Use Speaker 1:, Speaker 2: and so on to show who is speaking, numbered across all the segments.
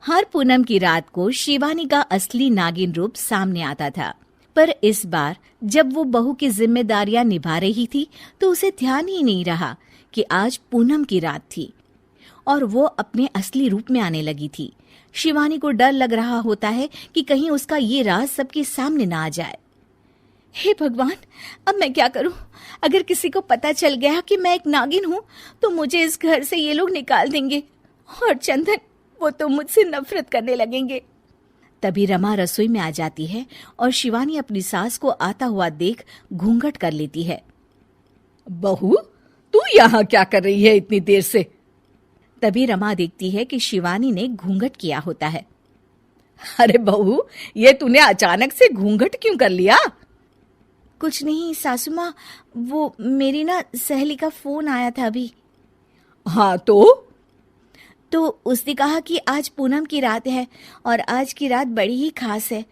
Speaker 1: हर पूनम की रात को शिवानी का असली नागिन रूप सामने आता था, पर इस बार जब वो बहू की जिम्मेदारियां निभा रही थी तो उसे ध्यान ही नहीं रहा कि आज पूनम की रात थी और वो अपने असली रूप में आने लगी थी। शिवानी को डर लग रहा होता है कि कहीं उसका ये राज सबके सामने ना आ जाए। हे भगवान, अब मैं क्या करूं? अगर किसी को पता चल गया कि मैं एक नागिन हूं तो मुझे इस घर से ये लोग निकाल देंगे और चंदन, वो तो मुझसे नफरत करने लगेंगे। तभी रमा रसोई में आ जाती है और शिवानी अपनी सास को आता हुआ देख घूंघट कर लेती है।
Speaker 2: बहू, तू यहाँ क्या कर रही है इतनी देर से?
Speaker 1: तभी रमा देखती है कि शिवानी ने घूंघट किया होता है।
Speaker 2: अरे बहू, ये तूने अचानक से घूंघट क्यों कर लिया?
Speaker 1: कुछ नहीं सासू माँ, वो मेरी ना सहेली का फोन आया था अभी।
Speaker 2: हाँ
Speaker 1: तो उसने कहा कि आज पूनम की रात है और आज की रात बड़ी ही खास है,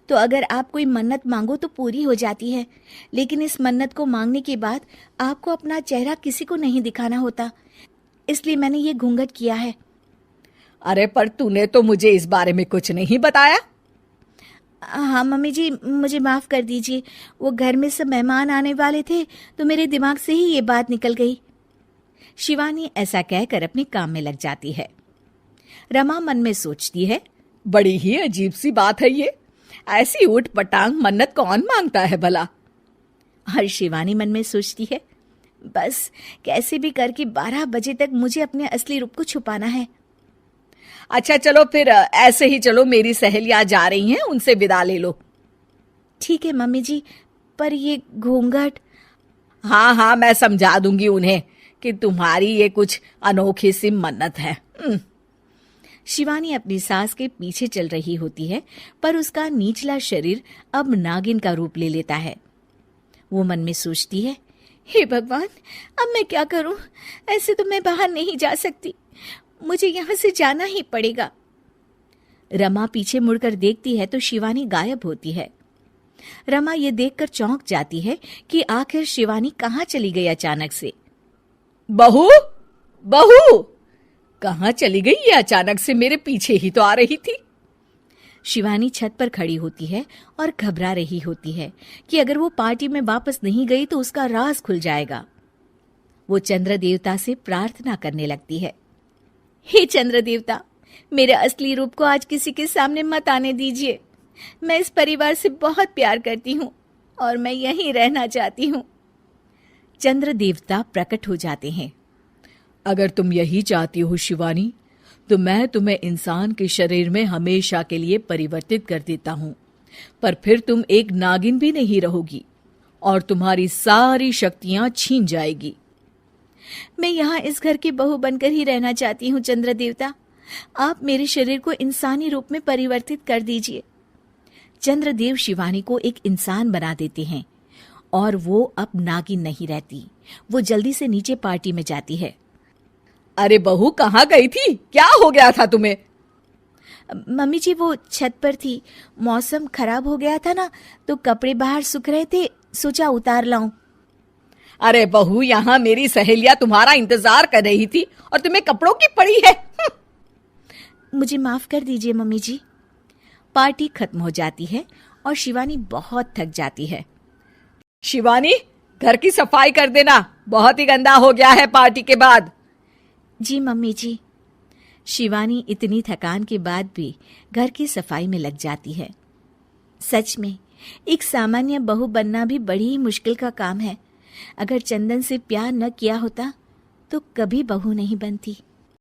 Speaker 1: तो अगर आप कोई मन्नत मांगो तो पूरी हो जाती है, लेकिन इस मन्नत को मांगने के बाद आपको अपना चेहरा किसी को नहीं दिखाना होता, इसलिए मैंने ये घूंघट किया है।
Speaker 2: अरे पर तूने तो मुझे इस बारे में कुछ नहीं बताया।
Speaker 1: हाँ मम्मी जी, मुझे माफ कर दीजिए, वो घर में सब मेहमान आने वाले थे तो मेरे दिमाग से ही ये बात निकल गई। शिवानी ऐसा कहकर अपने काम में लग जाती है। रमा मन में सोचती है,
Speaker 2: बड़ी ही अजीब सी बात है ये, ऐसी ऊट पटांग मन्नत कौन मांगता है भला?
Speaker 1: और शिवानी मन में सोचती है, बस कैसे भी करके 12 बजे तक मुझे अपने असली रूप को छुपाना है।
Speaker 2: अच्छा चलो फिर ऐसे ही चलो, मेरी सहेलियां जा रही हैं, उनसे विदा ले लो।
Speaker 1: ठीक है मम्मी जी, पर ये घूंघट।
Speaker 2: हाँ, मैं समझा दूंगी उन्हें कि तुम्हारी ये कुछ अनोखी सी मन्नत है।
Speaker 1: शिवानी अपनी सास के पीछे चल रही होती है, पर उसका निचला शरीर अब नागिन का रूप ले लेता है। वो मन में सोचती है, हे भगवान, अब मैं क्या करूं? ऐसे तो मैं बाहर नहीं जा सकती, मुझे यहाँ से जाना ही पड़ेगा। रमा पीछे मुड़कर देखती है तो शिवानी गायब होती है। रमा ये देखकर चौंक जाती है कि आखिर शिवानी कहाँ चली गई अचानक से।
Speaker 2: बहू, कहाँ चली गई ये अचानक से? मेरे पीछे ही तो आ रही थी।
Speaker 1: शिवानी छत पर खड़ी होती है और घबरा रही होती है कि अगर वो पार्टी में वापस नहीं गई तो उसका राज खुल जाएगा। वो चंद्र देवता से प्रार्थना करने लगती है, हे चंद्र देवता, मेरे असली रूप को आज किसी के सामने मत आने दीजिए। मैं इस परिवार से बहुत प्यार करती हूँ और मैं यहीं रहना चाहती हूँ। चंद्र देवता प्रकट हो जाते हैं।
Speaker 2: अगर तुम यही चाहती हो शिवानी, तो मैं तुम्हें इंसान के शरीर में हमेशा के लिए परिवर्तित कर देता हूँ, पर फिर तुम एक नागिन भी नहीं रहोगी और तुम्हारी सारी शक्तियां छीन जाएगी।
Speaker 1: मैं यहाँ इस घर की बहू बनकर ही रहना चाहती हूँ चंद्र देवता, आप मेरे शरीर को इंसानी रूप में परिवर्तित कर दीजिए। चंद्रदेव शिवानी को एक इंसान बना देते हैं और वो अब नागिन नहीं रहती। वो जल्दी से नीचे पार्टी में जाती है।
Speaker 2: अरे बहू, कहाँ गई थी? क्या हो गया था तुम्हें?
Speaker 1: मम्मी जी, वो छत पर थी, मौसम खराब हो गया था ना, तो कपड़े बाहर सूख रहे थे, सोचा उतार लाऊं।
Speaker 2: अरे बहू, यहाँ मेरी सहेलियां तुम्हारा इंतजार कर रही थी और तुम्हें कपड़ों की पड़ी है।
Speaker 1: मुझे माफ कर दीजिए मम्मी जी। पार्टी खत्म हो जाती है और शिवानी बहुत थक जाती है।
Speaker 2: शिवानी, घर की सफाई कर देना, बहुत ही गंदा हो गया है पार्टी के बाद।
Speaker 1: जी मम्मी जी। शिवानी इतनी थकान के बाद भी घर की सफाई में लग जाती है। सच में एक सामान्य बहू बनना भी बड़ी ही मुश्किल का काम है। अगर चंदन से प्यार न किया होता तो कभी बहू नहीं बनती।